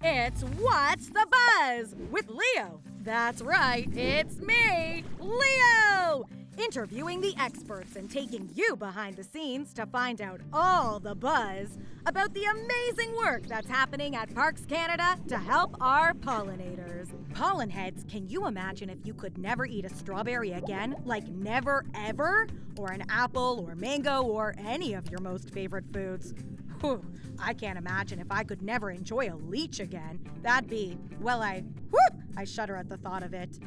It's What's the Buzz with Leo. That's right, it's me, Leo! Interviewing the experts and taking you behind the scenes to find out all the buzz about the amazing work that's happening at Parks Canada to help our pollinators. Pollen heads, can you imagine if you could never eat a strawberry again? Like never ever? Or an apple or mango or any of your most favorite foods? Whew, I can't imagine if I could never enjoy a leech again. That'd be, well, I shudder at the thought of it.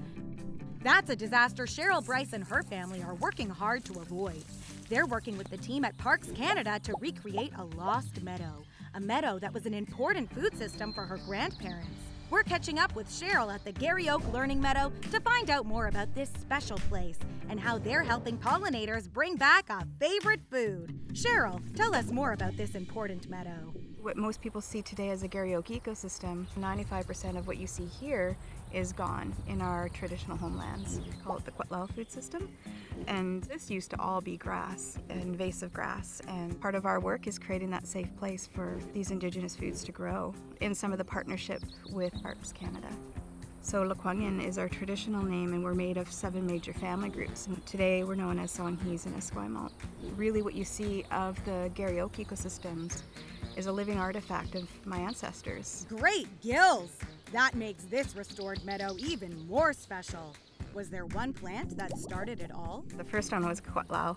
That's a disaster Cheryl Bryce and her family are working hard to avoid. They're working with the team at Parks Canada to recreate a lost meadow, a meadow that was an important food system for her grandparents. We're catching up with Cheryl at the Garry Oak Learning Meadow to find out more about this special place and how they're helping pollinators bring back a favorite food. Cheryl, tell us more about this important meadow. What most people see today as a Garry Oak ecosystem, 95% of what you see here is gone in our traditional homelands. We call it the Quetlao food system. And this used to all be grass, invasive grass. And part of our work is creating that safe place for these Indigenous foods to grow in some of the partnership with Parks Canada. So Lekwungen is our traditional name, and we're made of 7 major family groups. And today we're known as Songhees and Esquimalt. Really what you see of the Garry Oak ecosystems is a living artifact of my ancestors. Great gills! That makes this restored meadow even more special. Was there one plant that started it all? The first one was Quetlao,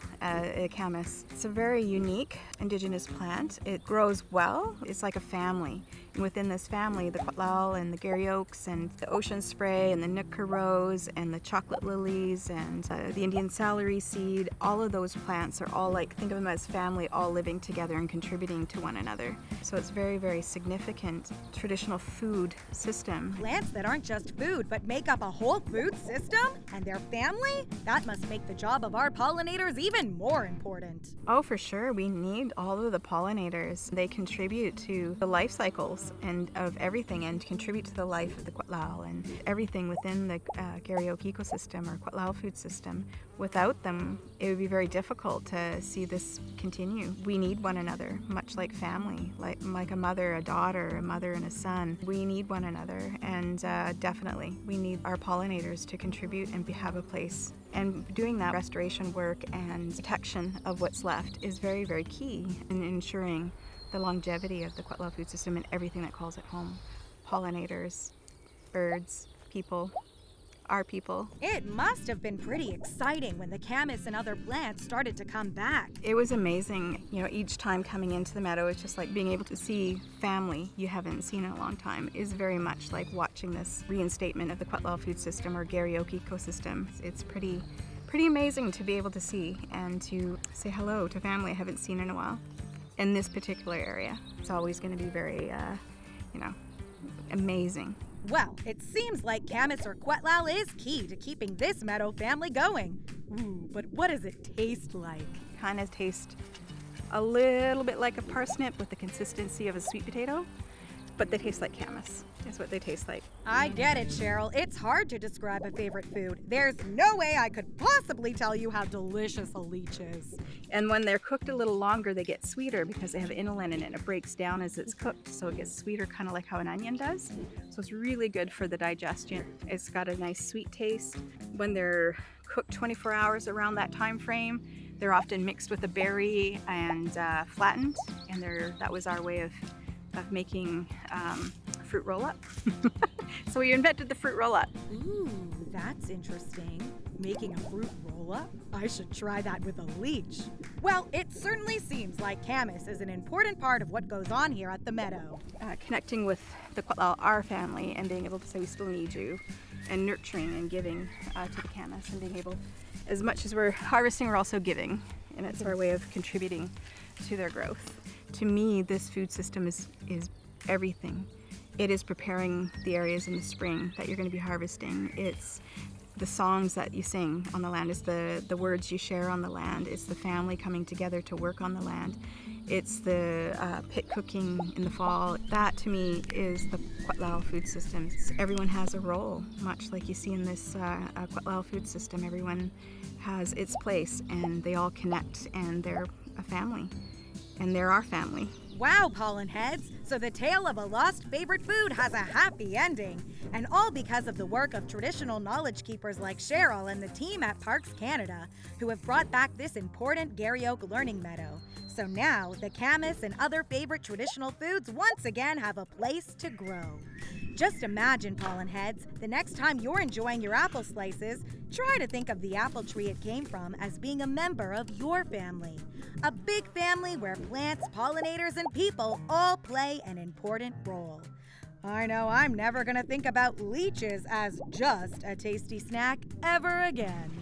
camas. It's a very unique Indigenous plant. It grows well. It's like a family. And within this family, the Quetlao and the Garry Oaks and the ocean spray and the Nootka rose and the chocolate lilies and the Indian celery seed, all of those plants are all like, think of them as family, all living together and contributing to one another. So it's very, very significant traditional food system. Plants that aren't just food, but make up a whole food system? And their family? That must make the job of our pollinators even more important. Oh, for sure. We need all of the pollinators. They contribute to the life cycles and of everything and contribute to the life of the Quetlao and everything within the Garry Oak ecosystem or Quetlao food system. Without them, it would be very difficult to see this continue. We need one another, much like family, like a mother, a daughter, a mother and a son. We need one another, and definitely we need our pollinators to contribute and have a place. And doing that restoration work and protection of what's left is very, very key in ensuring the longevity of the Quetlao food system and everything that calls it home. Pollinators, birds, people, our people. It must have been pretty exciting when the camas and other plants started to come back. It was amazing. You know, each time coming into the meadow, it's just like being able to see family you haven't seen in a long time is very much like watching this reinstatement of the Quetlao food system or Garry Oak ecosystem. It's pretty amazing to be able to see and to say hello to family I haven't seen in a while. In this particular area, it's always going to be very, amazing. Well, it seems like camas or Quetlao is key to keeping this meadow family going. Ooh, but what does it taste like? Kind of taste a little bit like a parsnip with the consistency of a sweet potato, but they taste like camas. Is what they taste like. I get it, Cheryl. It's hard to describe a favorite food. There's no way I could possibly tell you how delicious a leech is. And when they're cooked a little longer, they get sweeter because they have inulin in it. It breaks down as it's cooked, so it gets sweeter, kind of like how an onion does. So it's really good for the digestion. It's got a nice sweet taste. When they're cooked 24 hours around that time frame, they're often mixed with a berry and flattened. And that was our way of making fruit roll-up. So we invented the fruit roll-up. Ooh, that's interesting. Making a fruit roll-up? I should try that with a leech. Well, it certainly seems like camas is an important part of what goes on here at the meadow. Connecting with the Quetlao, our family, and being able to say we still need you, and nurturing and giving to the camas, and being able, as much as we're harvesting, we're also giving, and it's our way of contributing to their growth. To me, this food system is everything. It is preparing the areas in the spring that you're going to be harvesting. It's the songs that you sing on the land. It's the words you share on the land. It's the family coming together to work on the land. It's the pit cooking in the fall. That, to me, is the Quetlao food system. Everyone has a role, much like you see in this Quetlao food system. Everyone has its place, and they all connect, and they're a family. and they're our family. Wow, pollen heads! So the tale of a lost favorite food has a happy ending. And all because of the work of traditional knowledge keepers like Cheryl and the team at Parks Canada, who have brought back this important Garry Oak learning meadow. So now, the camas and other favorite traditional foods once again have a place to grow. Just imagine, pollen heads, the next time you're enjoying your apple slices, try to think of the apple tree it came from as being a member of your family. A big family where plants, pollinators, and people all play an important role. I know I'm never going to think about leeches as just a tasty snack ever again.